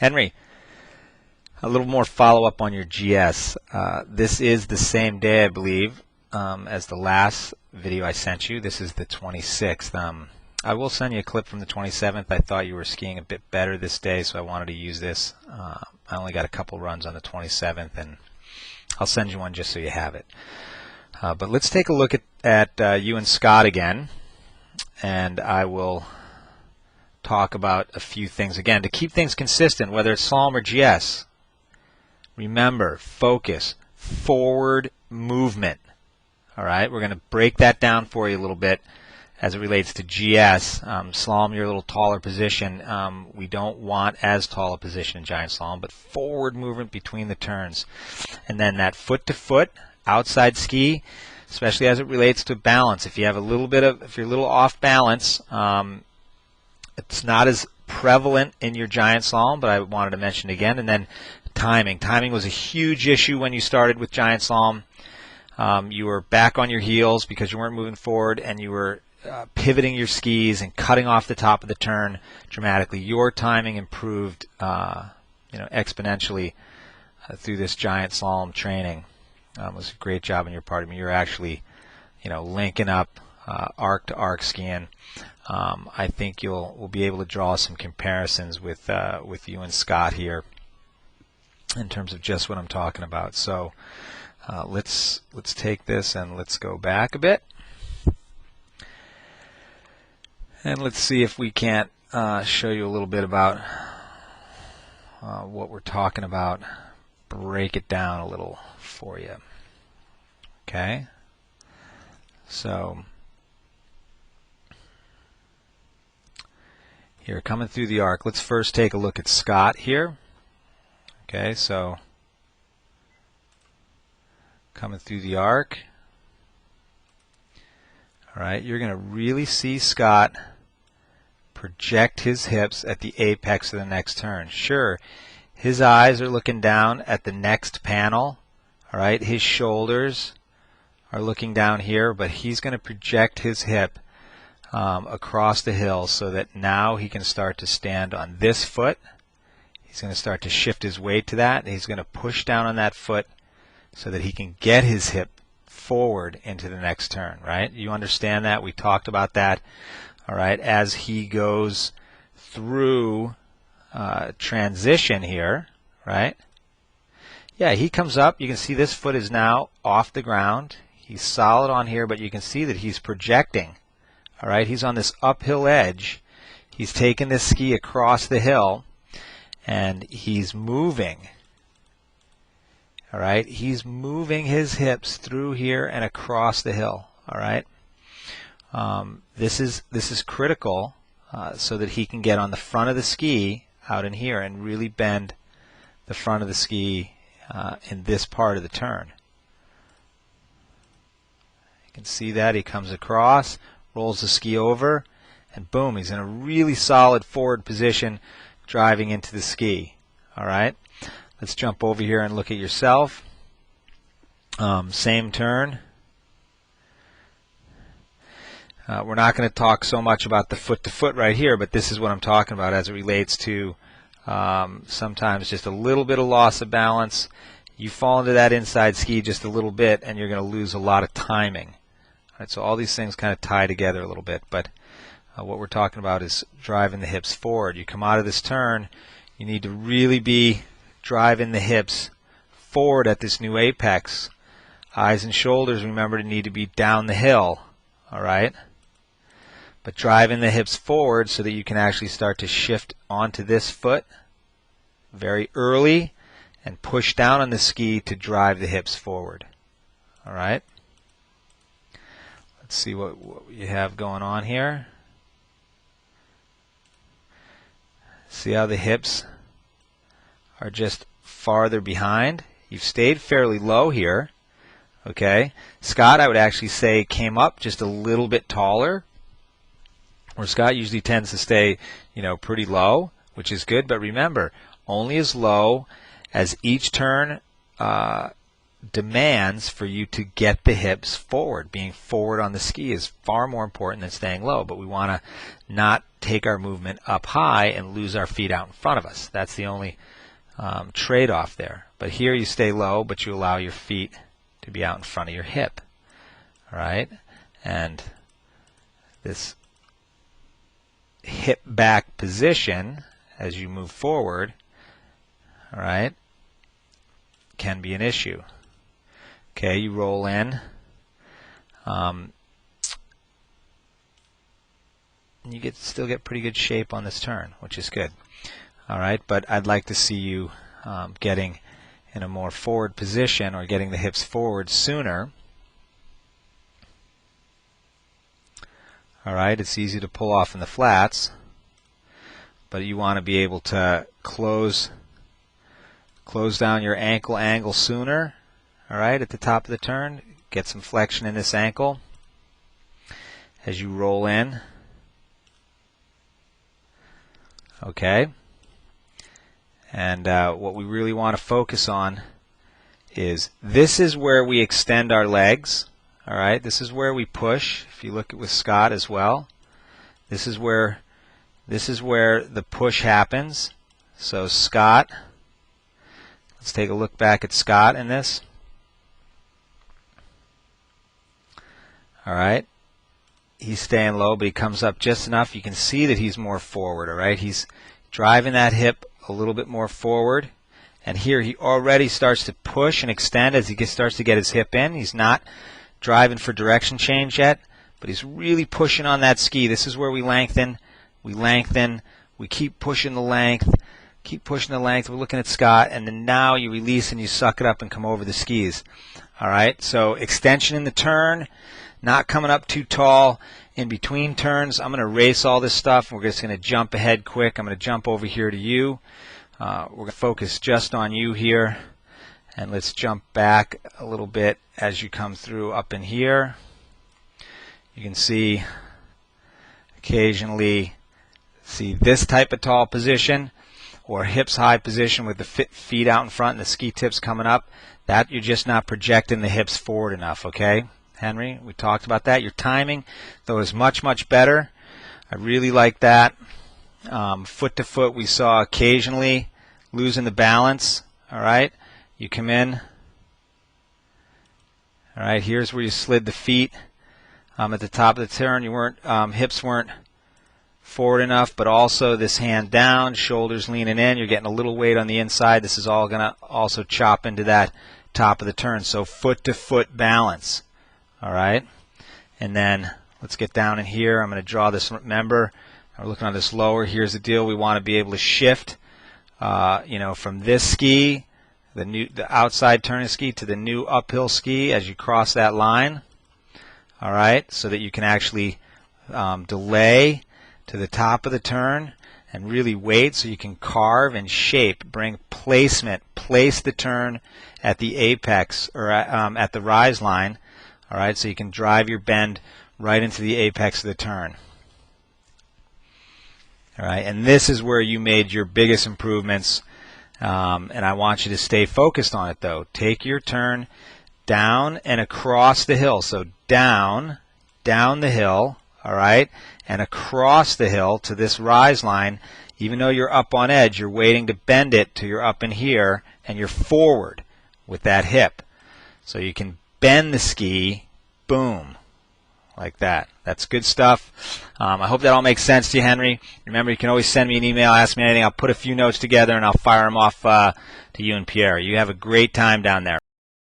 Henry, a little more follow-up on your GS. This is the same day, I believe, as the last video I sent you. This is the 26th. I will send you a clip from the 27th. I thought you were skiing a bit better this day, so I wanted to use this. I only got a couple runs on the 27th, and I'll send you one just so you have it. But let's take a look at you and Scott again, and I will talk about a few things. Again, to keep things consistent, whether it's slalom or GS, remember, focus, forward movement. All right, we're going to break that down for you a little bit as it relates to GS. Slalom, you're a little taller position. We don't want as tall a position in giant slalom, but forward movement between the turns. And then that foot-to-foot outside ski, especially as it relates to balance. If you have a little bit of, if you're a little off balance, it's not as prevalent in your giant slalom, but I wanted to mention it again. And then timing. Timing was a huge issue when you started with giant slalom. You were back on your heels because you weren't moving forward, and you were pivoting your skis and cutting off the top of the turn dramatically. Your timing improved, exponentially through this giant slalom training. It was a great job on your part. I mean, you're actually, linking up arc to arc skiing. I think we'll be able to draw some comparisons with you and Scott here in terms of just what I'm talking about. So let's take this and let's go back a bit. And let's see if we can't show you a little bit about what we're talking about, break it down a little for you. Okay? So, here, coming through the arc, let's first take a look at Scott here. Okay, so, coming through the arc. All right, you're going to really see Scott project his hips at the apex of the next turn. Sure, his eyes are looking down at the next panel. All right, his shoulders are looking down here, but he's going to project his hip across the hill so that now he can start to stand on this foot. He's going to start to shift his weight to that, and he's going to push down on that foot so that he can get his hip forward into the next turn, right? You understand that? We talked about that, all right, as he goes through transition here, right? Yeah, he comes up. You can see this foot is now off the ground. He's solid on here, but you can see that he's projecting, all right? He's on this uphill edge. He's taking this ski across the hill, and he's moving. All right, he's moving his hips through here and across the hill. All right, this is critical so that he can get on the front of the ski out in here and really bend the front of the ski in this part of the turn. You can see that he comes across, rolls the ski over, and boom, he's in a really solid forward position, driving into the ski. All right. Let's jump over here and look at yourself. Same turn. We're not going to talk so much about the foot-to-foot right here, but this is what I'm talking about as it relates to sometimes just a little bit of loss of balance. You fall into that inside ski just a little bit, and you're going to lose a lot of timing. All right, so all these things kind of tie together a little bit, but what we're talking about is driving the hips forward. You come out of this turn, you need to really be driving the hips forward at this new apex. Eyes and shoulders, remember, to need to be down the hill, all right? But driving the hips forward so that you can actually start to shift onto this foot very early and push down on the ski to drive the hips forward, all right? Let's see what you have going on here. See how the hips are just farther behind. You've stayed fairly low here. Okay, Scott, I would actually say, came up just a little bit taller, where Scott usually tends to stay, pretty low, which is good. But remember, only as low as each turn demands for you to get the hips forward. Being forward on the ski is far more important than staying low, but we want to not take our movement up high and lose our feet out in front of us. That's the only trade-off there. But here you stay low, but you allow your feet to be out in front of your hip. All right? And this hip back position as you move forward, all right, can be an issue. Okay, you roll in. You still get pretty good shape on this turn, which is good. All right, but I'd like to see you getting in a more forward position or getting the hips forward sooner. All right, it's easy to pull off in the flats, but you want to be able to close down your ankle angle sooner. All right, at the top of the turn, get some flexion in this ankle as you roll in. Okay, and what we really want to focus on is this is where we extend our legs. All right, this is where we push. If you look at with Scott as well, this is where the push happens. So Scott, let's take a look back at Scott in this. All right, he's staying low, but he comes up just enough. You can see that he's more forward. All right, he's driving that hip a little bit more forward, and here he already starts to push and extend as he starts to get his hip in. He's not driving for direction change yet, but he's really pushing on that ski. This is where we lengthen, we keep pushing the length, We're looking at Scott, and then now you release and you suck it up and come over the skis. All right, so extension in the turn, not coming up too tall in between turns. I'm going to erase all this stuff. We're just going to jump ahead quick. I'm going to jump over here to you. We're going to focus just on you here. And let's jump back a little bit as you come through up in here. You can see occasionally this type of tall position or hips high position with the feet out in front and the ski tips coming up. That you're just not projecting the hips forward enough, okay? Henry, we talked about that. Your timing, though, is much, much better. I really like that. Foot to foot, we saw occasionally losing the balance. All right, you come in. All right, here's where you slid the feet at the top of the turn. You weren't hips weren't forward enough, but also this hand down, shoulders leaning in. You're getting a little weight on the inside. This is all going to also chop into that top of the turn. So foot to foot balance. All right, and then let's get down in here. I'm going to draw this. Remember, we're looking on this lower. Here's the deal. We want to be able to shift, from this ski, the outside turning ski, to the new uphill ski as you cross that line. All right, so that you can actually delay to the top of the turn and really wait so you can carve and shape, bring placement, place the turn at the apex or at the rise line. All right, so you can drive your bend right into the apex of the turn. All right, and this is where you made your biggest improvements, and I want you to stay focused on it, though. Take your turn down and across the hill. So down the hill, all right, and across the hill to this rise line. Even though you're up on edge, you're waiting to bend it till you're up in here, and you're forward with that hip. So you can bend the ski, boom, like that. That's good stuff. I hope that all makes sense to you, Henry. Remember, you can always send me an email, ask me anything. I'll put a few notes together, and I'll fire them off to you and Pierre. You have a great time down there.